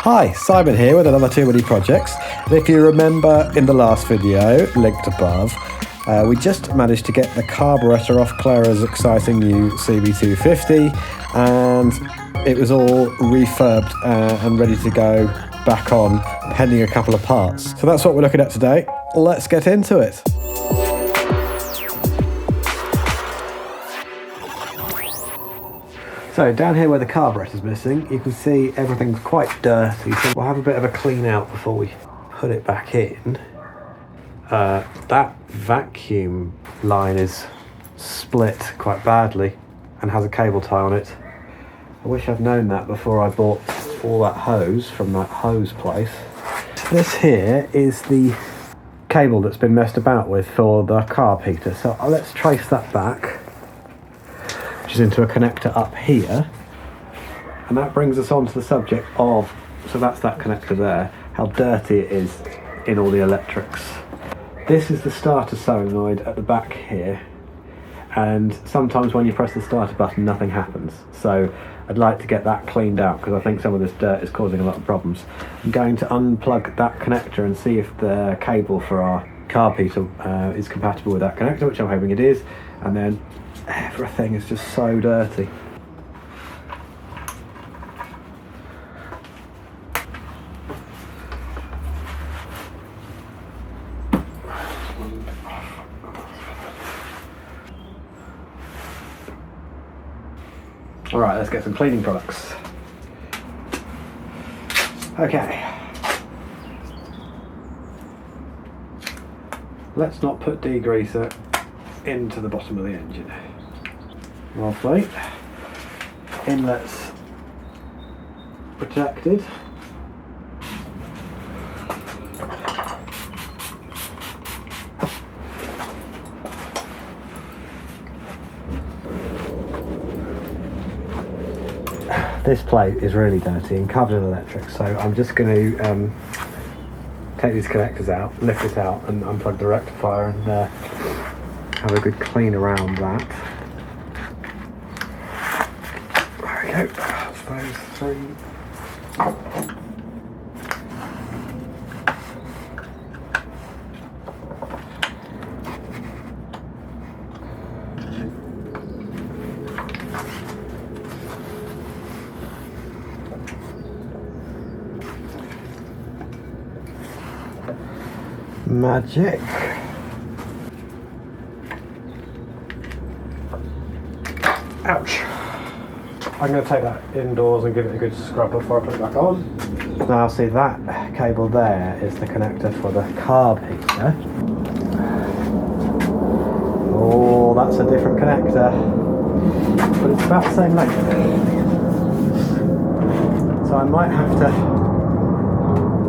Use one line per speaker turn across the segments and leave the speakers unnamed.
Hi, Simon here with another Too Many Projects. And if you remember in the last video, linked above, we just managed to get the carburettor off Clara's exciting new CB250, and it was all refurbed and ready to go back on, pending a couple of parts. So that's what we're looking at today. Let's get into it. So down here where the carburettor is missing, you can see everything's quite dirty, so we'll have a bit of a clean out before we put it back in. That vacuum line is split quite badly and has a cable tie on it. I wish I'd known that before I bought all that hose from that hose place. This here is the cable that's been messed about with for the carb heater, so let's trace that back, which is into a connector up here, and that brings us on to the subject of, so that's that connector there, how dirty it is in all the electrics. This is the starter solenoid at the back here, and sometimes when you press the starter button nothing happens, so I'd like to get that cleaned out because I think some of this dirt is causing a lot of problems. I'm going to unplug that connector and see if the cable for our carb heater is compatible with that connector, which I'm hoping it is, and then everything is just so dirty. Alright, let's get some cleaning products. Okay. Let's not put degreaser into the bottom of the engine. Lovely. Inlets protected. This plate is really dirty and covered in electrics, so I'm just going to take these connectors out, lift it out and unplug the rectifier and have a good clean around that. There we go, that's those three. Magic. Ouch. I'm going to take that indoors and give it a good scrub before I put it back on. Now see, that cable there is the connector for the carb heater. Oh, that's a different connector, but it's about the same length. So I might have to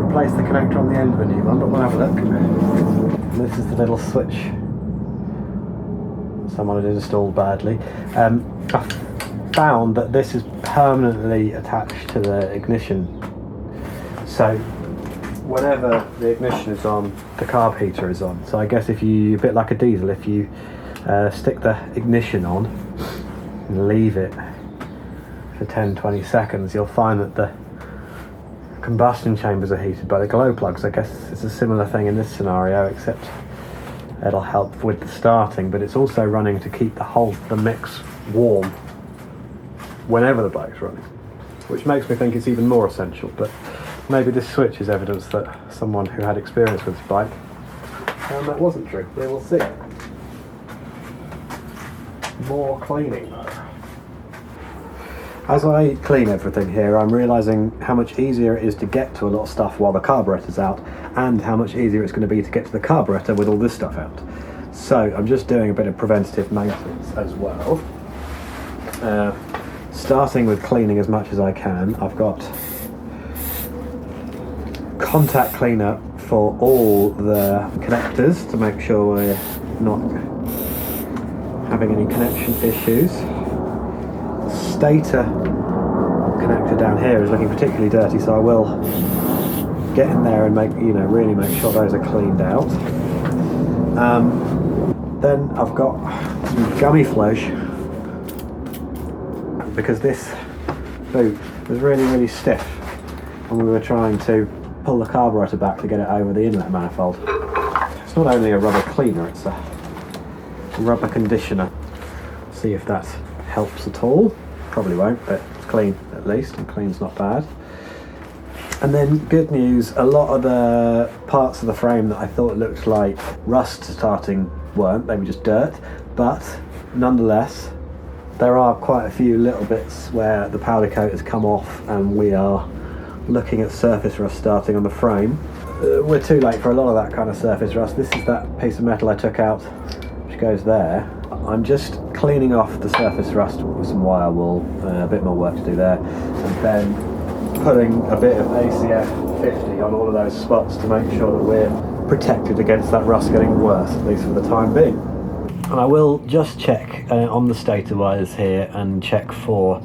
replace the connector on the end of the new one, but we'll have a look. And this is the little switch someone had installed badly. I found that this is permanently attached to the ignition, so whenever the ignition is on, the carb heater is on. So I guess if you, a bit like a diesel, if you stick the ignition on and leave it for 10-20 seconds, you'll find that the combustion chambers are heated by the glow plugs. I guess it's a similar thing in this scenario, except it'll help with the starting, but it's also running to keep the mix warm whenever the bike's running, which makes me think it's even more essential. But maybe this switch is evidence that someone who had experience with this bike found that wasn't true. We will see. More cleaning though. As I clean everything here, I'm realising how much easier it is to get to a lot of stuff while the carburettor's out, and how much easier it's going to be to get to the carburettor with all this stuff out. So I'm just doing a bit of preventative maintenance as well. Starting with cleaning as much as I can. I've got contact cleaner for all the connectors to make sure we're not having any connection issues. Stator connector down here is looking particularly dirty, so I will get in there and really make sure those are cleaned out. Then I've got some gummy flesh, because this boot was really stiff when we were trying to pull the carburettor back to get it over the inlet manifold. It's not only a rubber cleaner, it's a rubber conditioner. See if that helps at all. Probably won't, but it's clean at least, and clean's not bad. And then good news, a lot of the parts of the frame that I thought looked like rust starting weren't, they were just dirt, but nonetheless there are quite a few little bits where the powder coat has come off and we are looking at surface rust starting on the frame. We're too late for a lot of that kind of surface rust. This is that piece of metal I took out which goes there. I'm just cleaning off the surface rust with some wire wool, a bit more work to do there, and then putting a bit of ACF 50 on all of those spots to make sure that we're protected against that rust getting worse, at least for the time being. And I will just check on the stator wires here and check for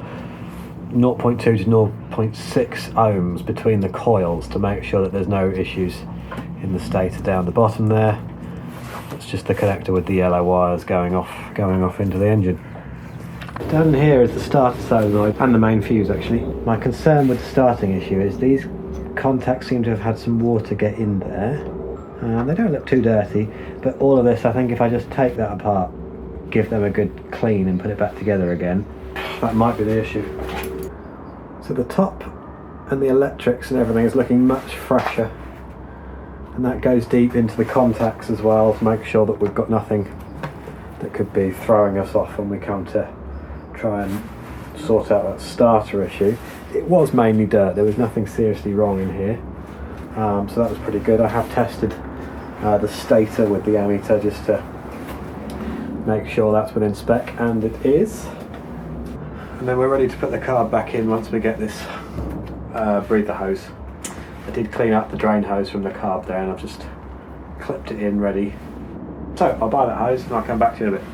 0.2 to 0.6 ohms between the coils to make sure that there's no issues in the stator down the bottom there. It's just the connector with the yellow wires going off into the engine. Down here is the starter solenoid and the main fuse actually. My concern with the starting issue is these contacts seem to have had some water get in there. They don't look too dirty, but all of this, I think if I just take that apart, give them a good clean and put it back together again, that might be the issue. So the top and the electrics and everything is looking much fresher, and that goes deep into the contacts as well to make sure that we've got nothing that could be throwing us off when we come to try and sort out that starter issue. It was mainly dirt, there was nothing seriously wrong in here, so that was pretty good. I have tested the stator with the ammeter just to make sure that's within spec, and it is. And then we're ready to put the carb back in once we get this breather hose. I did clean up the drain hose from the carb there and I've just clipped it in ready. So I'll buy that hose and I'll come back to you in a bit.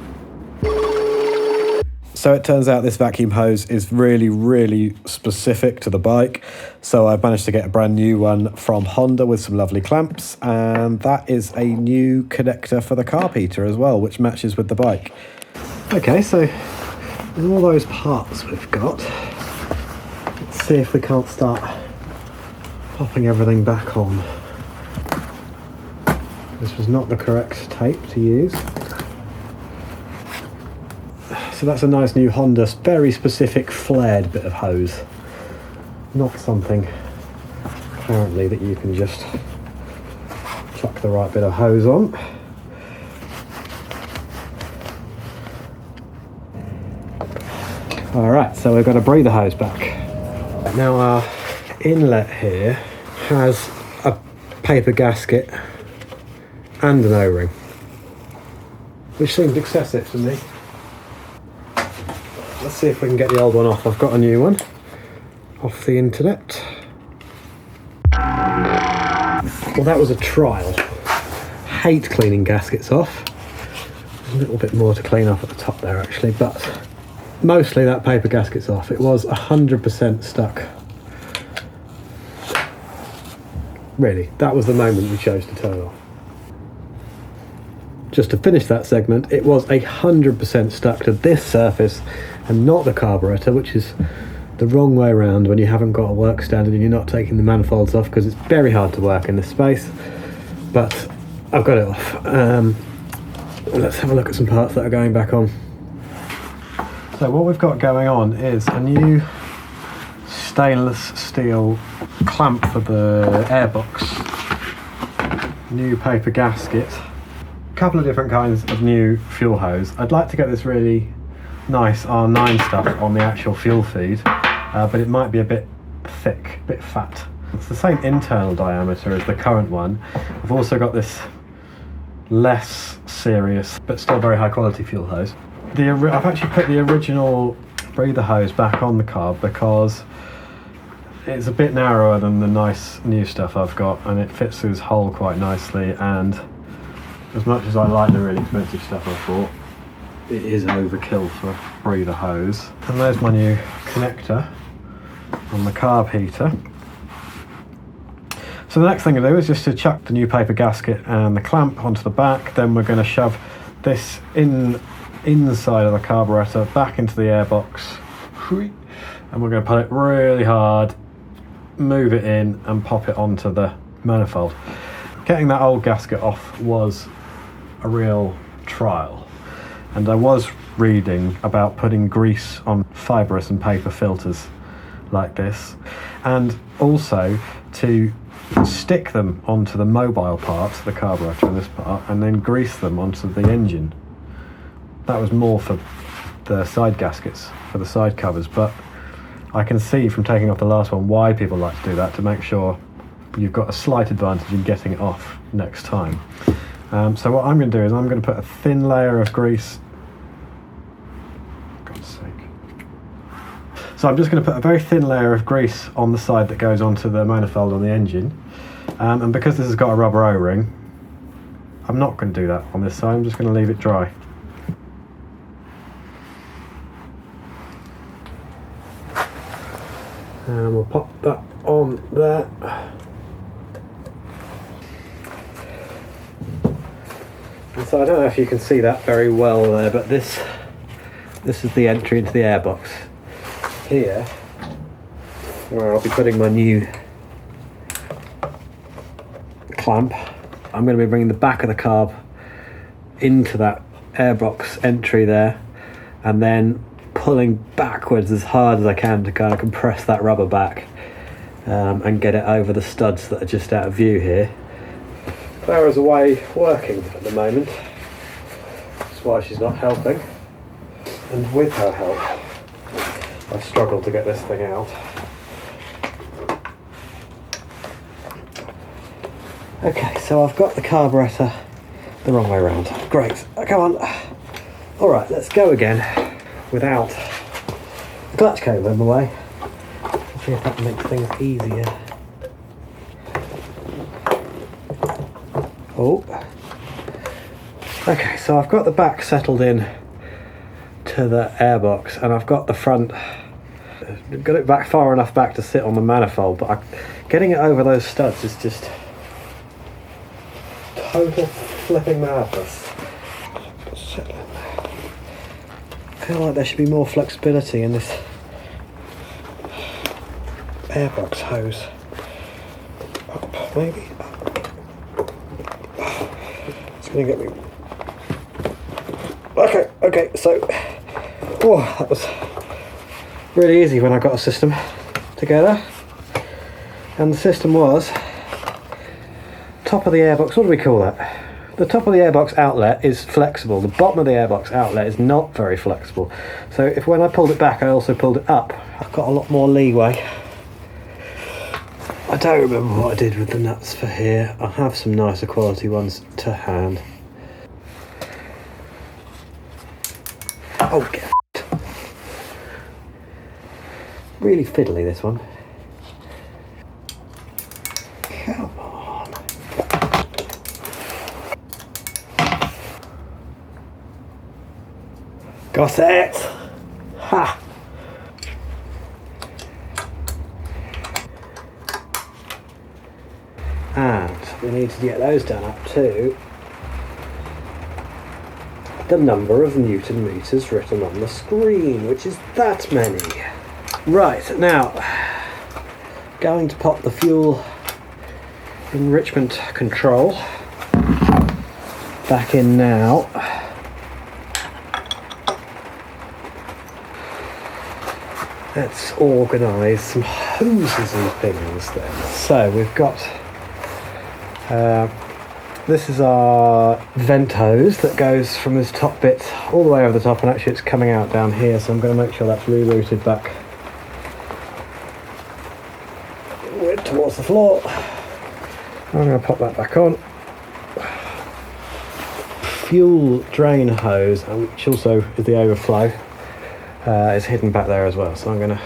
So it turns out this vacuum hose is really specific to the bike. So I've managed to get a brand new one from Honda with some lovely clamps, and that is a new connector for the carb heater as well, which matches with the bike. Okay, so with all those parts we've got, let's see if we can't start popping everything back on. This was not the correct tape to use. So that's a nice new Honda, very specific flared bit of hose. Not something apparently that you can just chuck the right bit of hose on. Alright, so we've got a breather hose back. Now our inlet here has a paper gasket and an O-ring, which seemed excessive to me. Let's see if we can get the old one off. I've got a new one off the internet. Well, that was a trial. Hate cleaning gaskets off. A little bit more to clean off at the top there actually, but mostly that paper gasket's off. It was 100% stuck. Really, that was the moment we chose to turn off. Just to finish that segment, it was 100% stuck to this surface and not the carburettor, which is the wrong way around when you haven't got a work standard and you're not taking the manifolds off, because it's very hard to work in this space. But I've got it off. Let's have a look at some parts that are going back on. So what we've got going on is a new stainless steel clamp for the airbox, new paper gasket, a couple of different kinds of new fuel hose. I'd like to get this really nice R9 stuff on the actual fuel feed, but it might be a bit thick, a bit fat. It's the same internal diameter as the current one. I've also got this less serious but still very high quality fuel hose. I've actually put the original breather hose back on the carb because it's a bit narrower than the nice new stuff I've got, and it fits through this hole quite nicely, and as much as I like the really expensive stuff I bought, it is overkill for a breather hose. And there's my new connector on the carb heater. So the next thing to do is just to chuck the new paper gasket and the clamp onto the back. Then we're going to shove this inside of the carburettor back into the airbox, and we're going to put it really hard move it in and pop it onto the manifold. Getting that old gasket off was a real trial, and I was reading about putting grease on fibrous and paper filters like this, and also to stick them onto the mobile parts, the carburettor and this part, and then grease them onto the engine. That was more for the side gaskets, for the side covers, but I can see from taking off the last one why people like to do that, to make sure you've got a slight advantage in getting it off next time. So what I'm going to do is I'm going to put a thin layer of grease. God's sake. So I'm just going to put a very thin layer of grease on the side that goes onto the manifold on the engine. And because this has got a rubber O-ring, I'm not going to do that on this side. I'm just going to leave it dry. And we'll pop that on there. And so I don't know if you can see that very well there, but this is the entry into the airbox. Here, where I'll be putting my new clamp, I'm going to be bringing the back of the carb into that airbox entry there, and then pulling backwards as hard as I can to kind of compress that rubber back and get it over the studs that are just out of view here. Clara's away working at the moment. That's why she's not helping. And with her help, I've struggled to get this thing out. Okay, so I've got the carburettor the wrong way around. Great, come on. All right, let's go again without the clutch cable in the way. Let's see if that makes things easier. Oh. Okay, so I've got the back settled in to the airbox, and I've got the front, got it back far enough back to sit on the manifold, but getting it over those studs is just total flipping madness. I feel like there should be more flexibility in this airbox hose. Up, maybe. It's going to get me. Okay, so that was really easy when I got a system together. And the system was top of the airbox. What do we call that? The top of the airbox outlet is flexible. The bottom of the airbox outlet is not very flexible. So if when I pulled it back, I also pulled it up, I've got a lot more leeway. I don't remember what I did with the nuts for here. I have some nicer quality ones to hand. Oh, get really fiddly, this one. Come on. Got it! Ha! And we need to get those done up to the number of Newton meters written on the screen, which is that many. Right, now, going to pop the fuel enrichment control back in now. Let's organise some hoses and things then. So we've got, this is our vent hose that goes from this top bit all the way over the top, and actually it's coming out down here, so I'm going to make sure that's rerouted back towards the floor. I'm going to pop that back on. Fuel drain hose, which also is the overflow, is hidden back there as well, so I'm going to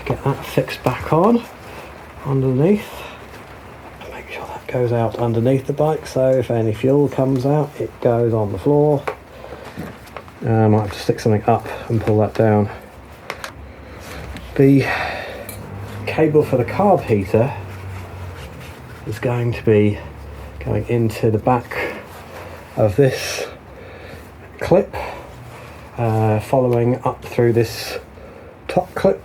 get that fixed back on underneath. Make sure that goes out underneath the bike, so if any fuel comes out, it goes on the floor. I might have to stick something up and pull that down. The cable for the carb heater is going to be going into the back of this clip, following up through this top clip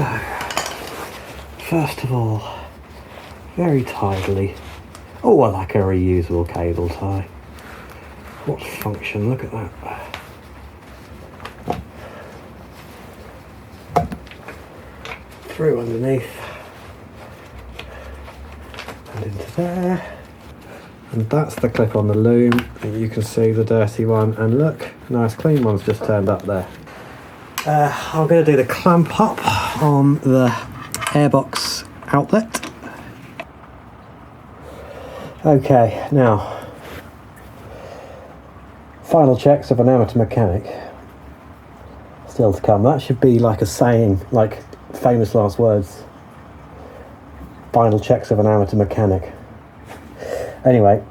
So, first of all, very tidily. Oh, I like a reusable cable tie. What function, look at that. Through underneath and into there. And that's the clip on the loom, and you can see the dirty one, and look, nice clean one's just turned up there. I'm going to do the clamp up on the airbox outlet. Okay, now, final checks of an amateur mechanic. Still to come. That should be like a saying, like famous last words. Final checks of an amateur mechanic. Anyway,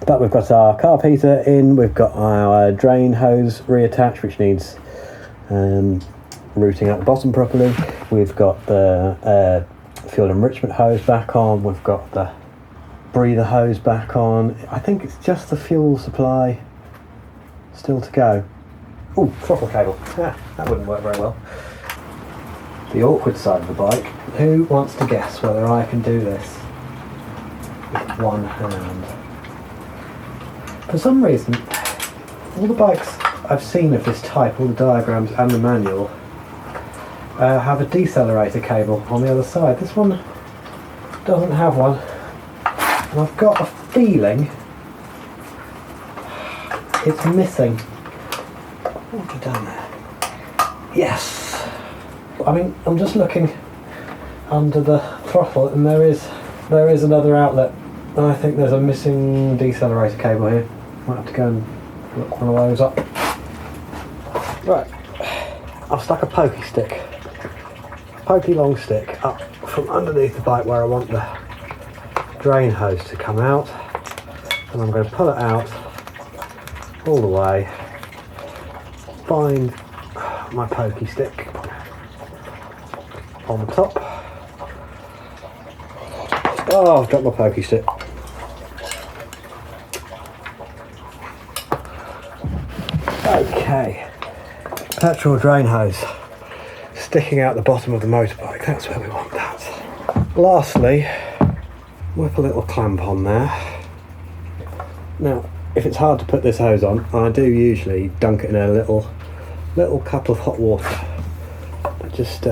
but we've got our carburettor in, we've got our drain hose reattached, which needs routing at the bottom properly. We've got the fuel enrichment hose back on, we've got the breather hose back on. I think it's just the fuel supply still to go. Oh, throttle cable. Ah, that wouldn't work very well. The awkward side of the bike. Who wants to guess whether I can do this with one hand? For some reason, all the bikes I've seen of this type, all the diagrams and the manual, have a decelerator cable on the other side. This one doesn't have one, and I've got a feeling it's missing. What have I done there? Yes! I mean, I'm just looking under the throttle, and there is another outlet, and I think there's a missing decelerator cable here. Might have to go and look one of those up. Right, I've stuck a pokey long stick up from underneath the bike where I want the drain hose to come out, and I'm going to pull it out all the way, find my pokey stick on the top. Oh, I've dropped my pokey stick. Okay, petrol drain hose sticking out the bottom of the motorbike, that's where we want that. Lastly, whip a little clamp on there. Now, if it's hard to put this hose on, I do usually dunk it in a little cup of hot water. That just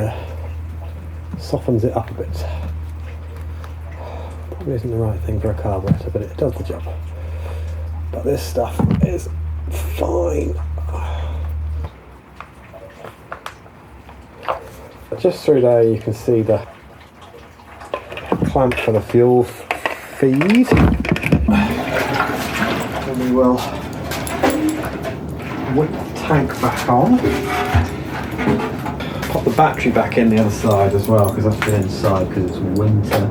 softens it up a bit. Probably isn't the right thing for a carburettor, but it does the job. But this stuff is fine. But just through there you can see the clamp for the fuel feed. And we will whip the tank back on. Pop the battery back in the other side as well, because that's been inside because it's winter.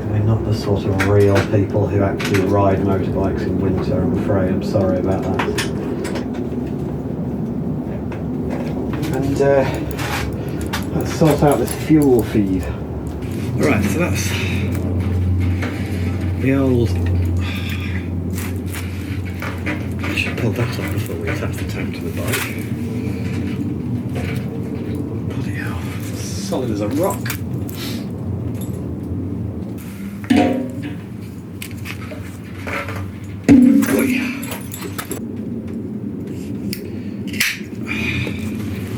We're not the sort of real people who actually ride motorbikes in winter, I'm afraid. I'm sorry about that. And let's sort out this fuel feed. Right, so that's the old... I should pull that off before we attach the tank to the bike. Bloody hell, solid as a rock.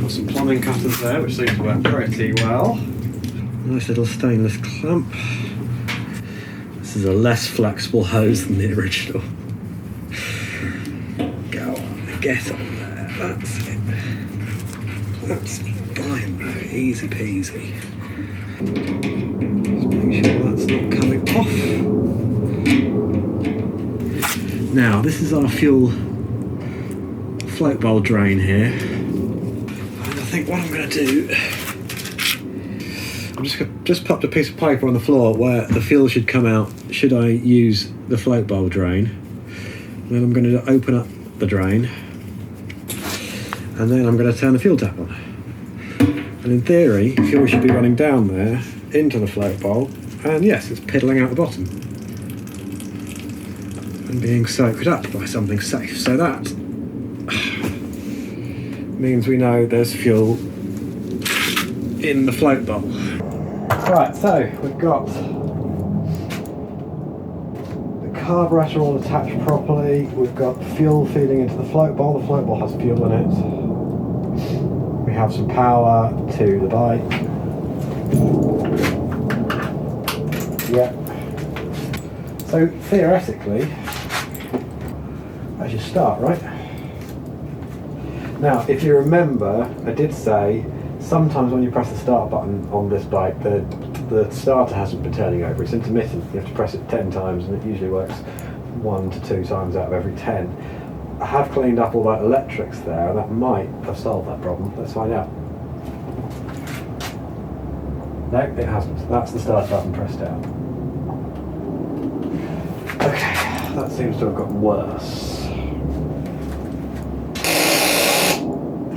Got some plumbing cutters there, which seems to work pretty well. Nice little stainless clamp. This is a less flexible hose than the original. Go on, get on there, that's it. That's fine, bro, easy peasy. Just make sure that's not coming off. Now, this is our fuel float bowl drain here. And I think what I'm going to do, I'm just popped a piece of paper on the floor where the fuel should come out should I use the float bowl drain. And then I'm going to open up the drain, and then I'm going to turn the fuel tap on. And in theory, fuel should be running down there into the float bowl, and yes, it's piddling out the bottom and being soaked up by something safe. So that means we know there's fuel in the float bowl. Right, so we've got the carburettor all attached properly. We've got fuel feeding into the float bowl. The float bowl has fuel in it. We have some power to the bike. Yep. So theoretically, I should start, right? Now, if you remember, I did say sometimes when you press the start button on this bike, the starter hasn't been turning over. It's intermittent. You have to press it 10 times, and it usually works 1 to 2 times out of every 10. I have cleaned up all that electrics there, and that might have solved that problem. Let's find out. No, it hasn't. That's the start button pressed down. Okay, that seems to have got worse.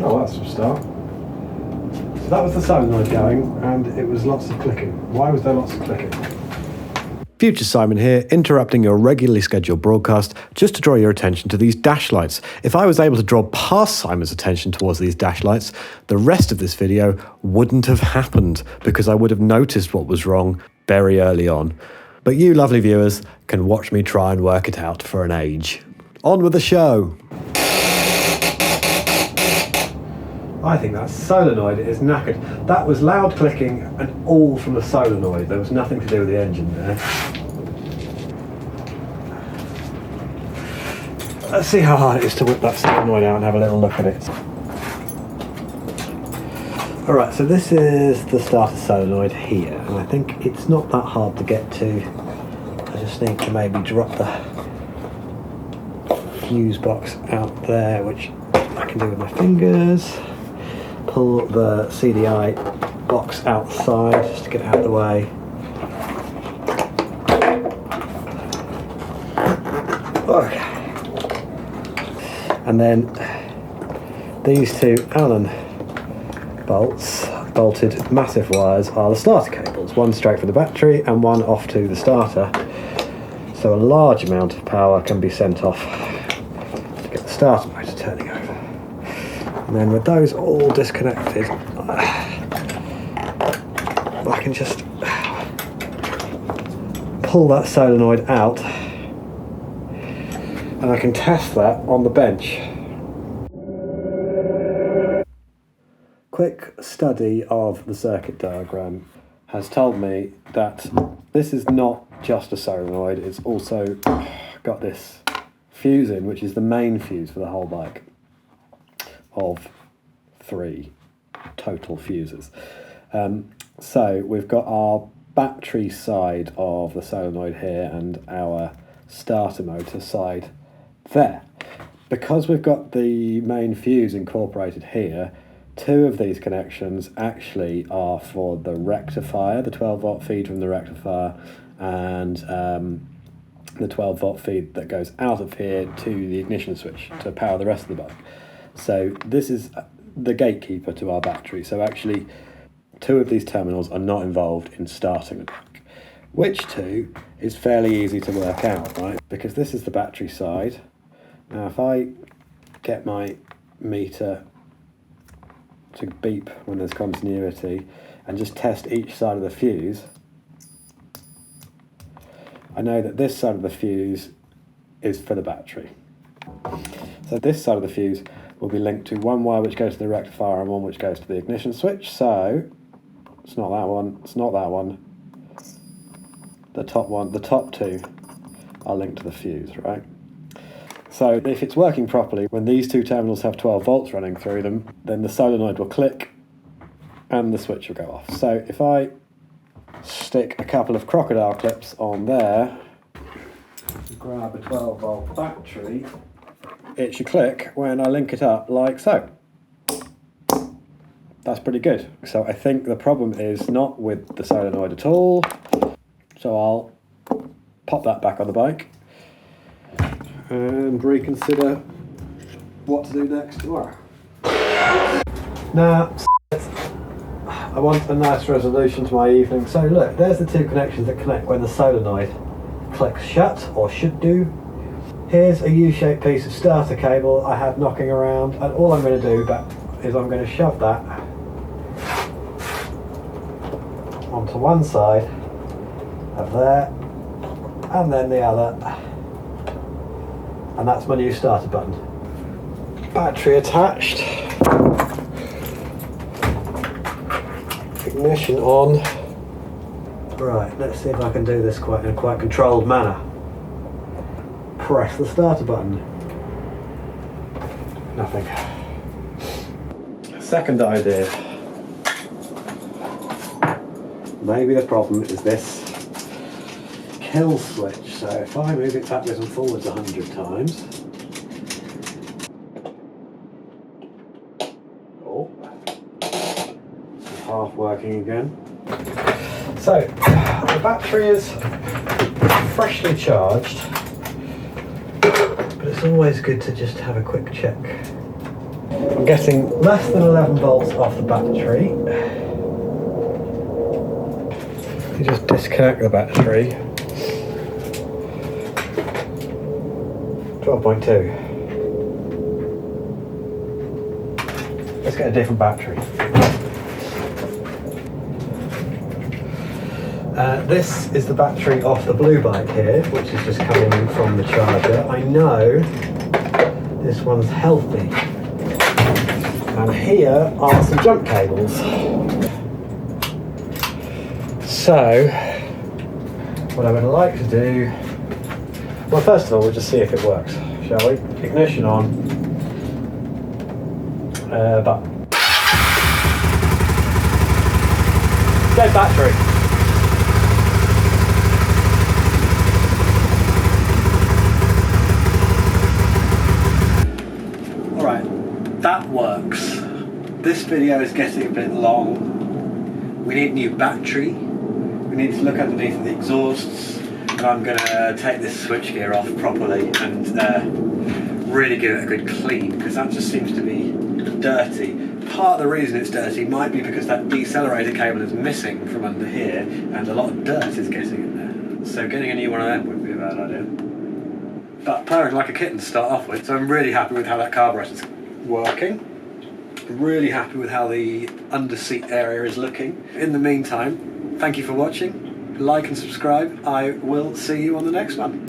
Oh, that's a start. So that was the solenoid going, and it was lots of clicking. Why was there lots of clicking? Future Simon here, interrupting your regularly scheduled broadcast just to draw your attention to these dash lights. If I was able to draw past Simon's attention towards these dash lights, the rest of this video wouldn't have happened because I would have noticed what was wrong very early on. But you lovely viewers can watch me try and work it out for an age. On with the show. I think that solenoid is knackered. That was loud clicking and all from the solenoid. There was nothing to do with the engine there. Let's see how hard it is to whip that solenoid out and have a little look at it. Alright, so this is the starter solenoid here, and I think it's not that hard to get to. I just need to maybe drop the fuse box out there, which I can do with my fingers. Pull the CDI box outside just to get it out of the way. Okay. And then these two Allen bolts, bolted massive wires, are the starter cables. One straight for the battery and one off to the starter. So a large amount of power can be sent off to get the starter motor turning over. And then with those all disconnected, I can just pull that solenoid out and I can test that on the bench. Quick study of the circuit diagram has told me that this is not just a solenoid, it's also got this fuse in, which is the main fuse for the whole bike, of 3 total fuses. So we've got our battery side of the solenoid here and our starter motor side there. Because we've got the main fuse incorporated here, 2 of these connections actually are for the rectifier, the 12 volt feed from the rectifier, and the 12 volt feed that goes out of here to the ignition switch to power the rest of the bike. So this is the gatekeeper to our battery. So actually 2 of these terminals are not involved in starting the bike. Which 2 is fairly easy to work out, right? Because this is the battery side. Now if I get my meter to beep when there's continuity and just test each side of the fuse, I know that this side of the fuse is for the battery. So this side of the fuse will be linked to one wire which goes to the rectifier and one which goes to the ignition switch. So it's not that one, it's not that one. The top one, the top 2 are linked to the fuse, right? So if it's working properly, when these 2 terminals have 12 volts running through them, then the solenoid will click and the switch will go off. So if I stick a couple of crocodile clips on there, grab a 12 volt battery, it should click when I link it up like so. That's pretty good. So I think the problem is not with the solenoid at all. So I'll pop that back on the bike and reconsider what to do next tomorrow. Now, I want a nice resolution to my evening. So look, there's the 2 connections that connect when the solenoid clicks shut, or should do. Here's a U-shaped piece of starter cable I had knocking around, and all I'm going to do, but is I'm going to shove that onto one side of there and then the other, and that's my new starter button. Battery attached, ignition on. Right, let's see if I can do this in a quite controlled manner. Press the starter button. Nothing. Second idea. Maybe the problem is this kill switch. So if I move it backwards and forwards 100 times. Oh, it's half working again. So the battery is freshly charged, but it's always good to just have a quick check. I'm getting less than 11 volts off the battery. You just disconnect the battery. 12.2. Let's get a different battery. This is the battery off the blue bike here, which is just coming in from the charger. I know this one's healthy. And here are some jump cables. So, what I would like to do, well, first of all, we'll just see if it works, shall we? Ignition on, button. Dead battery. Alright, that works. This video is getting a bit long. We need a new battery. We need to look underneath the exhausts, and I'm going to take this switchgear off properly and really give it a good clean, because that just seems to be dirty. Part of the reason it's dirty might be because that decelerator cable is missing from under here and a lot of dirt is getting in there. So getting a new one of them would be a bad idea. But purring like a kitten to start off with, so I'm really happy with how that carburettor's working. Really happy with how the under seat area is looking. In the meantime, thank you for watching. Like and subscribe. I will see you on the next one.